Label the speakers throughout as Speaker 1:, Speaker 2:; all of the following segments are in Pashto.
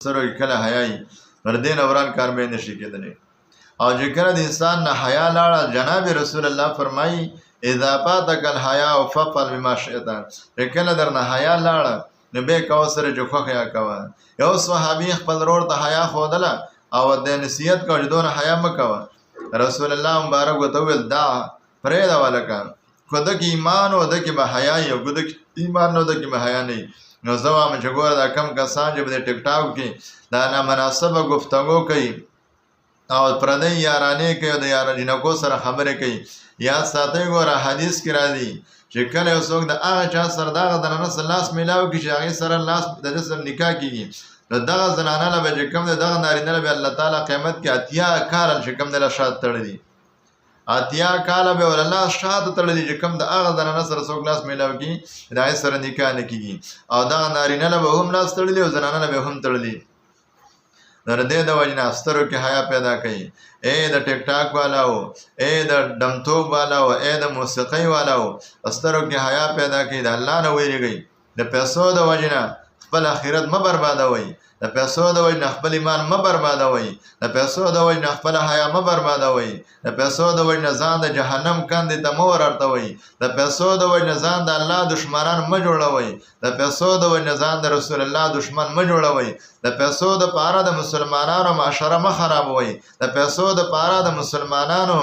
Speaker 1: سره کله حیاي ور دین اوران کار به نشي کېدلی او چې کله د انسان نه حیا لاړه جناب رسول الله فرمایي اذا فاتك الحياء ففعل بما شئت کله درنه حیا لاړه نو به کو سره جو خوخیا کوه یو صحابي خپل رور ته حیا خودله او د نصیحت کو دونه حیا مکوه رسول الله مبارک وته ویل دا پرې دا ولکه خود کی ایمان او د کی به حیا یو خود کی ایمان نو د کی به حیا نه نو زوام چې ګور دا کم کسان چې په ټیک ټاک کې دا نامناسبه گفتگو کوي او پردی یارانه کوي د یار جنکو سره خبرې کوي یا ساتي ګوره حدیث کې راځي چې کله یو څوک د هغه چا سره دغه د نن سره لاس میلاو کې چې هغه سره لاس د سره نکاح کیږي نو دغه زنانه له به کوم دغه نارینه له الله تعالی قیامت کې اتیا کال چې کوم د شاد تړلي اتیا کال به ول الله شاد تړلي چې کوم د هغه زنانه سره څوک لاس میلاو کې د هغه سره نکاح نه کیږي او دغه نارینه له به هم لاس تړلي او زنانه له به هم تړلي در دې د وجنه استرو کې حیا پیدا کړي اے د ټیک ټاک والاو اے د دمتوب والاو اے د موسیقي والاو استرو کې حیا پیدا کړي د الله نه ویریږي د پیسو د وجنه خپل اخرت م بربادوي د پیسو د وجنه خپل ایمان م بربادوي د پیسو د وجنه خپل حیا م بربادوي د پیسو د وجنه ځان د جهنم کاندې ته مو ورتوي د پیسو د وجنه ځان د الله دشمنان م جوړوي د پیسو د وجنه ځان د رسول الله دشمن م جوړوي د پیسو د پاره د مسلمانانو معاشره م خرابوي د پیسو د پاره د مسلمانانو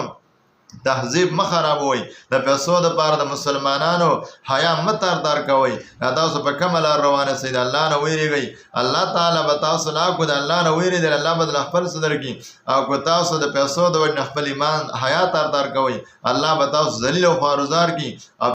Speaker 1: تهذیب م خرابوي د پیسو د پاره د مسلمانانو حیا م تردار کوي تاسو په کومه لار روانه سید الله نه ویریږي الله تعالی به تاسو لا کو د الله نه ویری د الله بدل خپل صدر کی او کو تاسو د پیسو د وجه خپل ایمان حیا تردار کوي الله به تاسو ذلیل او خوارزار کی